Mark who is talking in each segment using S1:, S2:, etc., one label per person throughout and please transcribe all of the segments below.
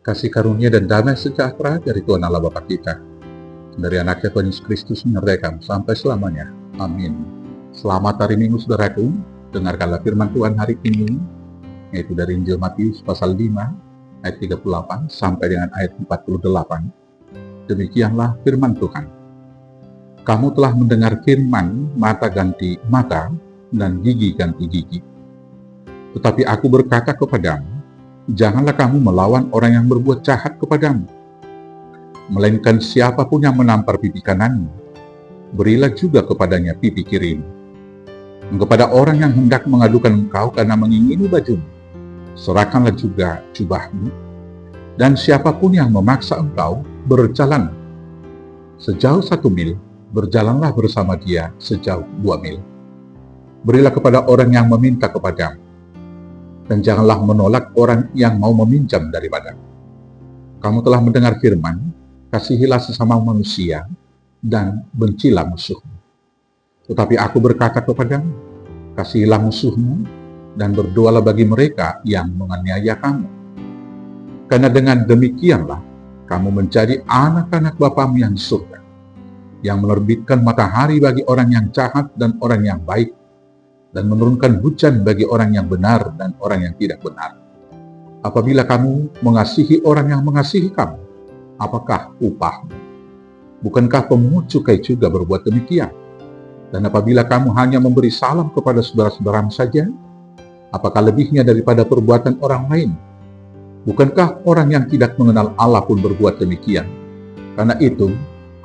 S1: Kasih karunia dan damai sejahtera dari Tuhan Allah Bapa kita, dari anaknya Tuhan Yesus Kristus menyertai sampai selamanya. Amin. Selamat hari Minggu, saudaraku. Dengarkanlah firman Tuhan hari ini, yaitu dari Injil Matius pasal 5, ayat 38 sampai dengan ayat 48. Demikianlah firman Tuhan. Kamu telah mendengar firman, mata ganti mata, dan gigi ganti gigi. Tetapi aku berkata kepadamu, janganlah kamu melawan orang yang berbuat jahat kepadamu. Melainkan siapapun yang menampar pipi kananmu, berilah juga kepadanya pipi kirimu. Dan kepada orang yang hendak mengadukan engkau karena mengingini bajumu, serahkanlah juga jubahmu. Dan siapapun yang memaksa engkau berjalan sejauh 1 mil, berjalanlah bersama dia sejauh 2 mil. Berilah kepada orang yang meminta kepadamu, dan janganlah menolak orang yang mau meminjam daripadamu. Kamu telah mendengar firman, kasihilah sesama manusia, dan bencilah musuhmu. Tetapi aku berkata kepadamu, kasihilah musuhmu, dan berdoalah bagi mereka yang menganiaya kamu. Karena dengan demikianlah, kamu menjadi anak-anak Bapamu yang di surga, yang menerbitkan matahari bagi orang yang jahat dan orang yang baik, dan menurunkan hujan bagi orang yang benar dan orang yang tidak benar. Apabila kamu mengasihi orang yang mengasihi kamu, apakah upahmu? Bukankah pemungut cukai juga berbuat demikian? Dan apabila kamu hanya memberi salam kepada saudara-saudaramu saja, apakah lebihnya daripada perbuatan orang lain? Bukankah orang yang tidak mengenal Allah pun berbuat demikian? Karena itu,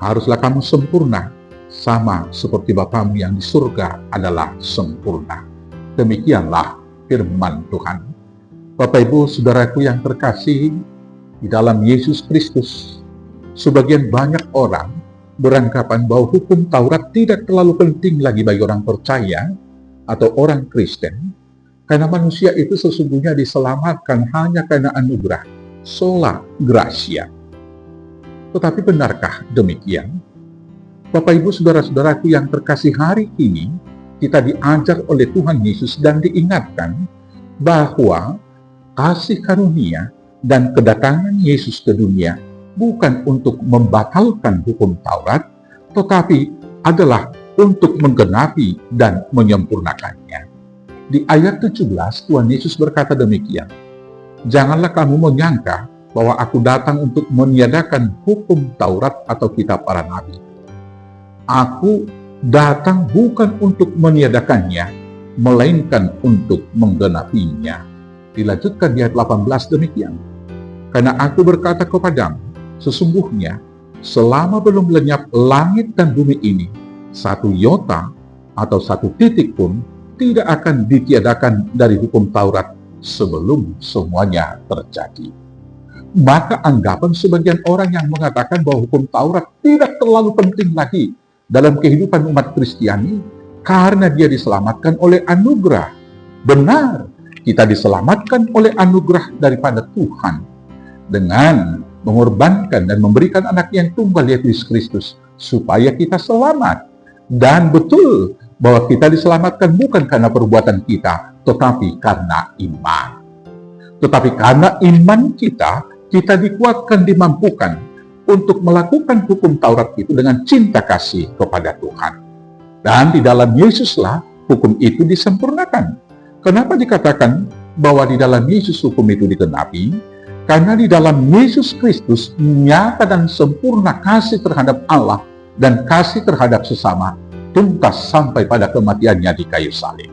S1: haruslah kamu sempurna, sama seperti Bapamu yang di surga adalah sempurna. Demikianlah firman Tuhan. Bapak Ibu saudaraku yang terkasih di dalam Yesus Kristus, sebagian banyak orang beranggapan bahwa hukum Taurat tidak terlalu penting lagi bagi orang percaya atau orang Kristen, karena manusia itu sesungguhnya diselamatkan hanya karena anugerah, sola gratia. Tetapi benarkah demikian? Bapak Ibu saudara-saudaraku yang terkasih, hari ini kita diajar oleh Tuhan Yesus dan diingatkan bahwa kasih karunia dan kedatangan Yesus ke dunia bukan untuk membatalkan hukum Taurat, tetapi adalah untuk menggenapi dan menyempurnakannya. Di ayat 17 Tuhan Yesus berkata demikian, janganlah kamu menyangka bahwa aku datang untuk meniadakan hukum Taurat atau kitab para nabi. Aku datang bukan untuk meniadakannya, melainkan untuk menggenapinya. Dilanjutkan di ayat 18 demikian. Karena aku berkata kepadamu, sesungguhnya selama belum lenyap langit dan bumi ini, 1 iota atau 1 titik pun tidak akan ditiadakan dari hukum Taurat sebelum semuanya terjadi. Maka anggapan sebagian orang yang mengatakan bahwa hukum Taurat tidak terlalu penting lagi dalam kehidupan umat Kristiani karena dia diselamatkan oleh anugerah. Benar, kita diselamatkan oleh anugerah daripada Tuhan dengan mengorbankan dan memberikan anak yang tunggal yaitu Yesus Kristus supaya kita selamat. Dan betul bahwa kita diselamatkan bukan karena perbuatan kita, tetapi karena iman. Tetapi karena iman kita dikuatkan, dimampukan untuk melakukan hukum Taurat itu dengan cinta kasih kepada Tuhan. Dan di dalam Yesuslah hukum itu disempurnakan. Kenapa dikatakan bahwa di dalam Yesus hukum itu digenapi? Karena di dalam Yesus Kristus nyata dan sempurna kasih terhadap Allah dan kasih terhadap sesama tuntas sampai pada kematiannya di kayu salib.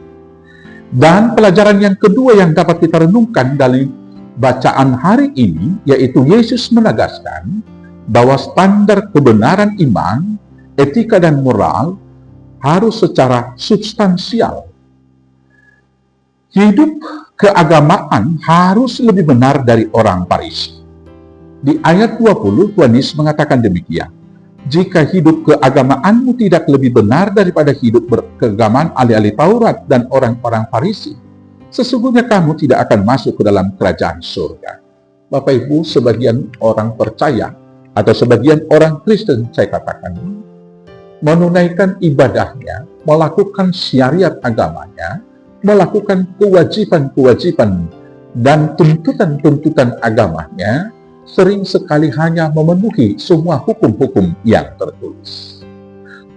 S1: Dan pelajaran yang kedua yang dapat kita renungkan dalam bacaan hari ini, yaitu Yesus menegaskan bahwa standar kebenaran iman, etika dan moral harus secara substansial. Hidup keagamaan harus lebih benar dari orang Farisi. Di ayat 20 Tuhan Yesus mengatakan demikian, jika hidup keagamaanmu tidak lebih benar daripada hidup berkeagamaan ahli-ahli Taurat dan orang-orang Farisi, sesungguhnya kamu tidak akan masuk ke dalam kerajaan surga. Bapak Ibu, sebagian orang percaya atau sebagian orang Kristen, saya katakan, menunaikan ibadahnya, melakukan syariat agamanya, melakukan kewajiban-kewajiban dan tuntutan-tuntutan agamanya, sering sekali hanya memenuhi semua hukum-hukum yang tertulis.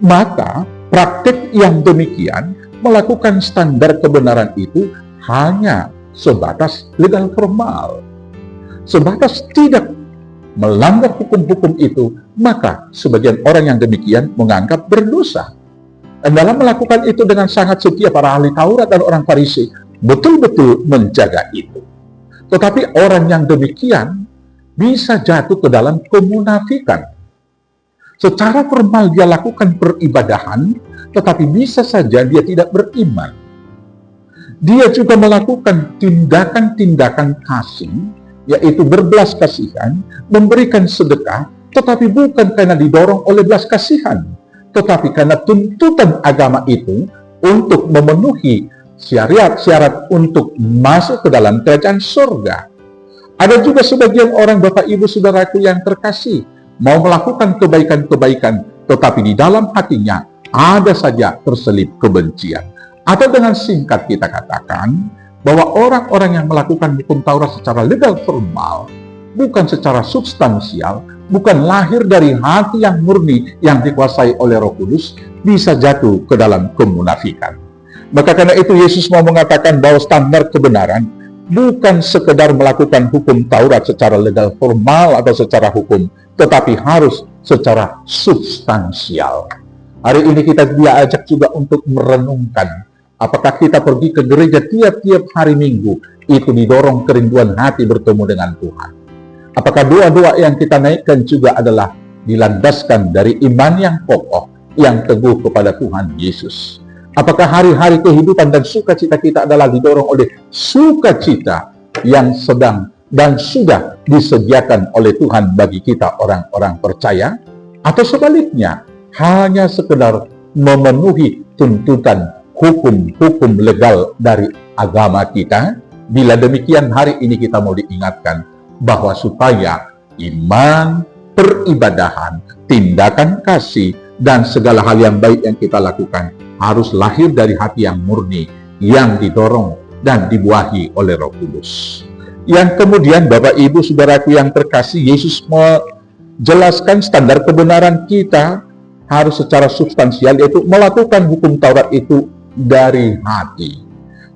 S1: Maka praktik yang demikian melakukan standar kebenaran itu hanya sebatas legal formal. Sebatas tidak melanggar hukum-hukum itu, maka sebagian orang yang demikian menganggap berdosa. Dan dalam melakukan itu dengan sangat setia, para ahli Taurat dan orang Farisi betul-betul menjaga itu. Tetapi orang yang demikian bisa jatuh ke dalam kemunafikan. Secara formal dia lakukan peribadahan, tetapi bisa saja dia tidak beriman. Dia juga melakukan tindakan-tindakan kasih, yaitu berbelas kasihan, memberikan sedekah, tetapi bukan karena didorong oleh belas kasihan, tetapi karena tuntutan agama itu untuk memenuhi syarat-syarat untuk masuk ke dalam kerajaan surga. Ada juga sebagian orang, Bapak Ibu Saudaraku yang terkasih, mau melakukan kebaikan-kebaikan, tetapi di dalam hatinya ada saja terselip kebencian. Atau dengan singkat kita katakan, bahwa orang-orang yang melakukan hukum Taurat secara legal formal, bukan secara substansial, bukan lahir dari hati yang murni yang dikuasai oleh Roh Kudus, bisa jatuh ke dalam kemunafikan. Maka karena itu Yesus mau mengatakan bahwa standar kebenaran bukan sekedar melakukan hukum Taurat secara legal formal atau secara hukum, tetapi harus secara substansial. Hari ini kita diajak juga untuk merenungkan, apakah kita pergi ke gereja tiap-tiap hari Minggu, itu didorong kerinduan hati bertemu dengan Tuhan. Apakah doa-doa yang kita naikkan juga adalah dilandaskan dari iman yang kokoh, yang teguh kepada Tuhan Yesus. Apakah hari-hari kehidupan dan sukacita kita adalah didorong oleh sukacita yang sedang dan sudah disediakan oleh Tuhan bagi kita orang-orang percaya? Atau sebaliknya, hanya sekedar memenuhi tuntutan hukum-hukum legal dari agama kita? Bila demikian, hari ini kita mau diingatkan bahwa supaya iman, peribadahan, tindakan kasih, dan segala hal yang baik yang kita lakukan harus lahir dari hati yang murni, yang didorong dan dibuahi oleh Roh Kudus. Yang kemudian, Bapak Ibu Saudaraku yang terkasih, Yesus menjelaskan standar kebenaran kita harus secara substansial, yaitu melakukan hukum Taurat itu dari hati.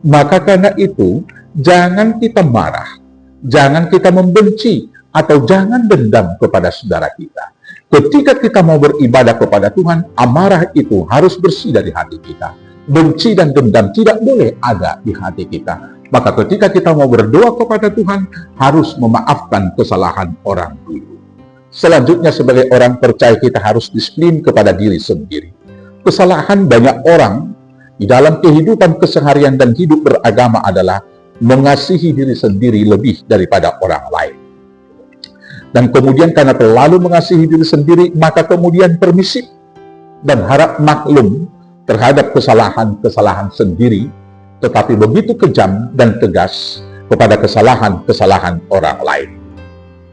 S1: Maka karena itu, jangan kita marah, jangan kita membenci, atau jangan dendam kepada saudara kita. Ketika kita mau beribadah kepada Tuhan, amarah itu harus bersih dari hati kita. Benci dan dendam tidak boleh ada di hati kita. Maka ketika kita mau berdoa kepada Tuhan, harus memaafkan kesalahan orang dulu. Selanjutnya, sebagai orang percaya, kita harus disiplin kepada diri sendiri. Kesalahan banyak orang di dalam kehidupan keseharian dan hidup beragama adalah mengasihi diri sendiri lebih daripada orang lain. Dan kemudian karena terlalu mengasihi diri sendiri, maka kemudian permisif dan harap maklum terhadap kesalahan-kesalahan sendiri, tetapi begitu kejam dan tegas kepada kesalahan-kesalahan orang lain.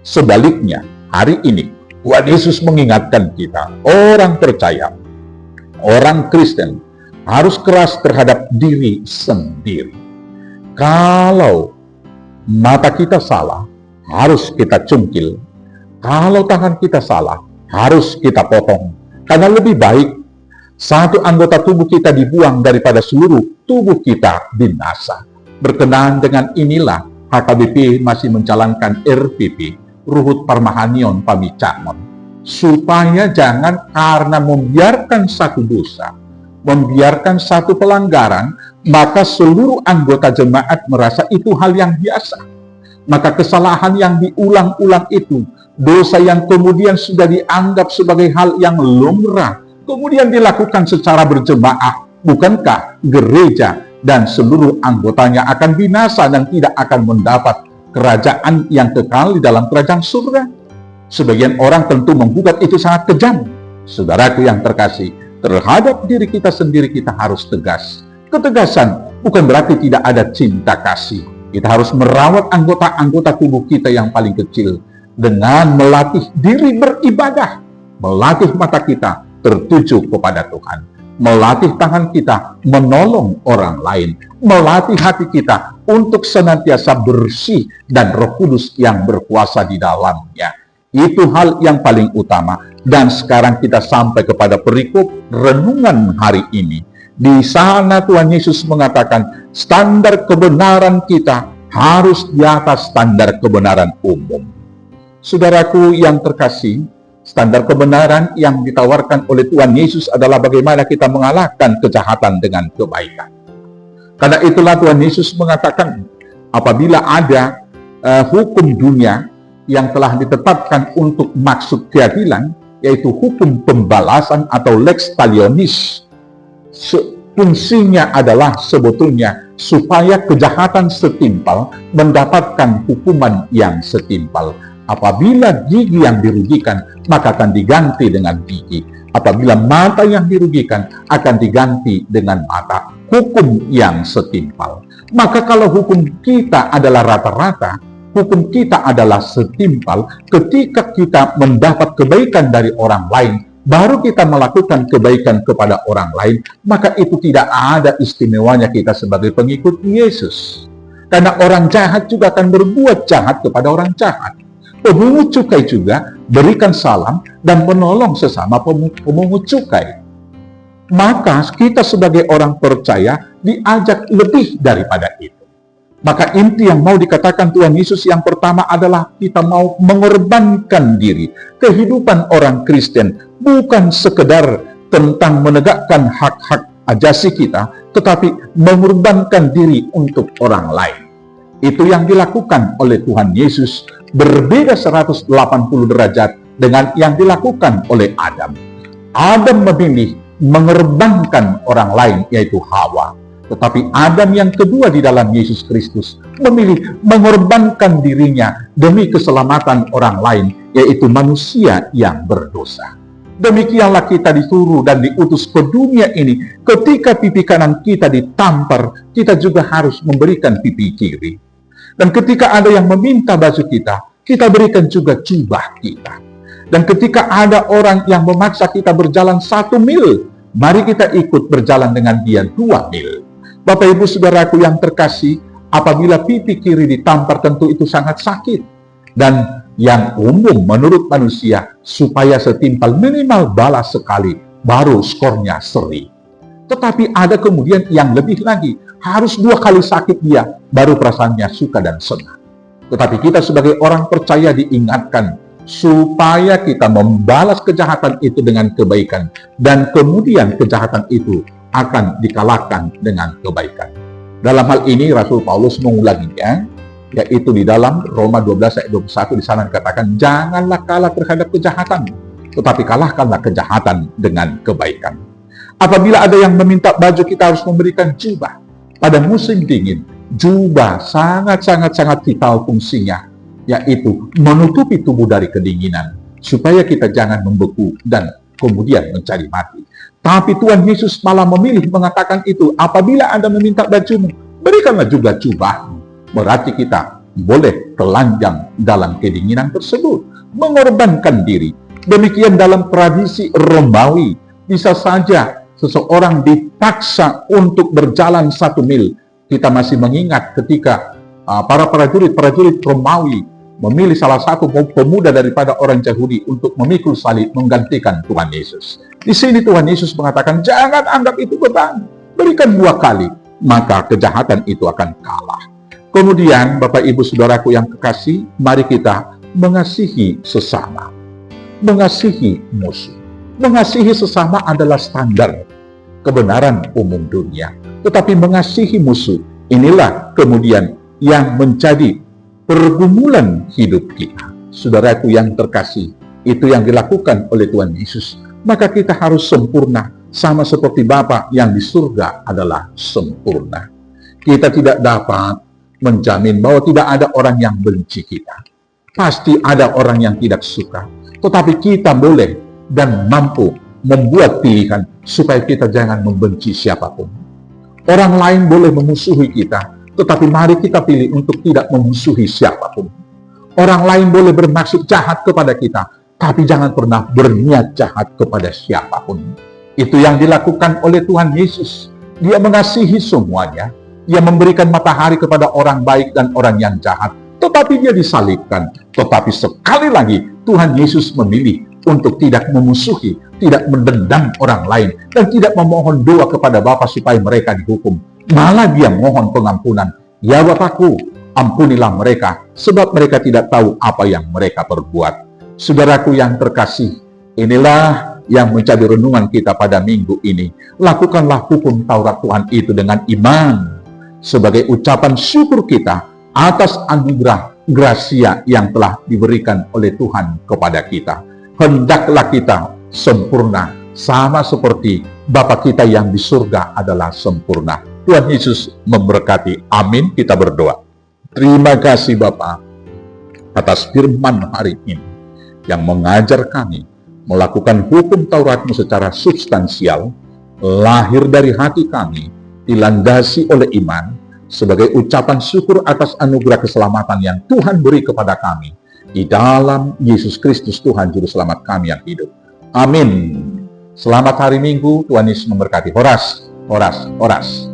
S1: Sebaliknya, hari ini Tuhan Yesus mengingatkan kita, orang percaya, orang Kristen, harus keras terhadap diri sendiri. Kalau mata kita salah, harus kita cungkil. Kalau tangan kita salah, harus kita potong. Karena lebih baik satu anggota tubuh kita dibuang daripada seluruh tubuh kita binasa. Berkenaan dengan inilah, HKBP masih menjalankan RPP, Ruhut Parmahanion Pamicamon, supaya jangan karena membiarkan satu dosa, membiarkan satu pelanggaran, maka seluruh anggota jemaat merasa itu hal yang biasa. Maka kesalahan yang diulang-ulang itu, dosa yang kemudian sudah dianggap sebagai hal yang lumrah, kemudian dilakukan secara berjemaah, bukankah gereja dan seluruh anggotanya akan binasa dan tidak akan mendapat kerajaan yang kekal di dalam kerajaan surga? Sebagian orang tentu menggugat itu sangat kejam. Saudaraku yang terkasih, terhadap diri kita sendiri kita harus tegas. Ketegasan bukan berarti tidak ada cinta kasih. Kita harus merawat anggota-anggota tubuh kita yang paling kecil dengan melatih diri beribadah, melatih mata kita tertuju kepada Tuhan, melatih tangan kita menolong orang lain, melatih hati kita untuk senantiasa bersih dan Roh Kudus yang berkuasa di dalamnya. Itu hal yang paling utama. Dan sekarang kita sampai kepada perikop renungan hari ini. Di sana Tuhan Yesus mengatakan standar kebenaran kita harus di atas standar kebenaran umum. Saudaraku yang terkasih, standar kebenaran yang ditawarkan oleh Tuhan Yesus adalah bagaimana kita mengalahkan kejahatan dengan kebaikan. Karena itulah Tuhan Yesus mengatakan, apabila ada hukum dunia yang telah ditetapkan untuk maksud keadilan, yaitu hukum pembalasan atau lex talionis, fungsinya adalah sebetulnya supaya kejahatan setimpal mendapatkan hukuman yang setimpal. Apabila gigi yang dirugikan, maka akan diganti dengan gigi. Apabila mata yang dirugikan, akan diganti dengan mata. Hukum yang setimpal. Maka kalau hukum kita adalah rata-rata, hukum kita adalah setimpal, ketika kita mendapat kebaikan dari orang lain, baru kita melakukan kebaikan kepada orang lain, maka itu tidak ada istimewanya kita sebagai pengikut Yesus. Karena orang jahat juga akan berbuat jahat kepada orang jahat. Pemungut cukai juga berikan salam dan menolong sesama pemungut cukai. Maka kita sebagai orang percaya diajak lebih daripada itu. Maka inti yang mau dikatakan Tuhan Yesus yang pertama adalah kita mau mengorbankan diri. Kehidupan orang Kristen bukan sekedar tentang menegakkan hak-hak ajasi kita, tetapi mengorbankan diri untuk orang lain. Itu yang dilakukan oleh Tuhan Yesus, berbeda 180 derajat dengan yang dilakukan oleh Adam. Adam memilih mengorbankan orang lain, yaitu Hawa. Tetapi Adam yang kedua di dalam Yesus Kristus memilih mengorbankan dirinya demi keselamatan orang lain, yaitu manusia yang berdosa. Demikianlah kita disuruh dan diutus ke dunia ini. Ketika pipi kanan kita ditampar, kita juga harus memberikan pipi kiri. Dan ketika ada yang meminta baju kita, kita berikan juga jubah kita. Dan ketika ada orang yang memaksa kita berjalan 1 mil, mari kita ikut berjalan dengan dia 2 mil. Bapak Ibu Saudaraku yang terkasih, apabila pipi kiri ditampar tentu itu sangat sakit. Dan yang umum menurut manusia, supaya setimpal minimal balas sekali, baru skornya seri. Tetapi ada kemudian yang lebih lagi, harus 2 kali sakit dia, baru perasaannya suka dan senang. Tetapi kita sebagai orang percaya diingatkan, supaya kita membalas kejahatan itu dengan kebaikan, dan kemudian kejahatan itu akan dikalahkan dengan kebaikan. Dalam hal ini Rasul Paulus mengulanginya, yaitu di dalam Roma 12 ayat 21 di sana dikatakan, janganlah kalah terhadap kejahatan, tetapi kalahkanlah kejahatan dengan kebaikan. Apabila ada yang meminta baju, kita harus memberikan jubah. Pada musim dingin, jubah sangat vital fungsinya, yaitu menutupi tubuh dari kedinginan, supaya kita jangan membeku dan kemudian mencari mati. Tapi Tuhan Yesus malah memilih mengatakan itu, apabila Anda meminta bajumu, berikanlah juga jubahmu. Berarti kita boleh telanjang dalam kedinginan tersebut, mengorbankan diri. Demikian dalam tradisi Romawi, bisa saja seseorang dipaksa untuk berjalan 1 mil. Kita masih mengingat ketika para prajurit Romawi memilih salah satu pemuda daripada orang Yahudi untuk memikul salib menggantikan Tuhan Yesus. Di sini Tuhan Yesus mengatakan, jangan anggap itu beban, berikan 2 kali, maka kejahatan itu akan kalah. Kemudian Bapak Ibu Saudaraku yang kekasih, mari kita mengasihi sesama, mengasihi musuh. Mengasihi sesama adalah standar kebenaran umum dunia. Tetapi mengasihi musuh, inilah kemudian yang menjadi pergumulan hidup kita. Saudaraku yang terkasih, itu yang dilakukan oleh Tuhan Yesus. Maka kita harus sempurna, sama seperti Bapa yang di surga adalah sempurna. Kita tidak dapat menjamin bahwa tidak ada orang yang benci kita. Pasti ada orang yang tidak suka. Tetapi kita boleh dan mampu membuat pilihan supaya kita jangan membenci siapapun. Orang lain boleh memusuhi kita, tetapi mari kita pilih untuk tidak memusuhi siapapun. Orang lain boleh bermaksud jahat kepada kita, tapi jangan pernah berniat jahat kepada siapapun. Itu yang dilakukan oleh Tuhan Yesus. Dia mengasihi semuanya. Dia memberikan matahari kepada orang baik dan orang yang jahat. Tetapi dia disalibkan. Tetapi sekali lagi Tuhan Yesus memilih untuk tidak memusuhi, tidak mendendam orang lain, dan tidak memohon doa kepada Bapa supaya mereka dihukum. Malah dia mohon pengampunan. Ya Bapakku, ampunilah mereka, sebab mereka tidak tahu apa yang mereka perbuat. Saudaraku yang terkasih, inilah yang menjadi renungan kita pada minggu ini. Lakukanlah hukum Taurat Tuhan itu dengan iman, sebagai ucapan syukur kita atas anugerah gracia yang telah diberikan oleh Tuhan kepada kita. Hendaklah kita sempurna, sama seperti Bapa kita yang di surga adalah sempurna. Tuhan Yesus memberkati. Amin. Kita berdoa. Terima kasih Bapa atas firman hari ini yang mengajar kami melakukan hukum Taurat-Mu secara substansial, lahir dari hati kami, dilandasi oleh iman, sebagai ucapan syukur atas anugerah keselamatan yang Tuhan beri kepada kami di dalam Yesus Kristus Tuhan Juru Selamat kami yang hidup. Amin. Selamat hari Minggu, Tuhan Yesus memberkati. Horas, horas, horas.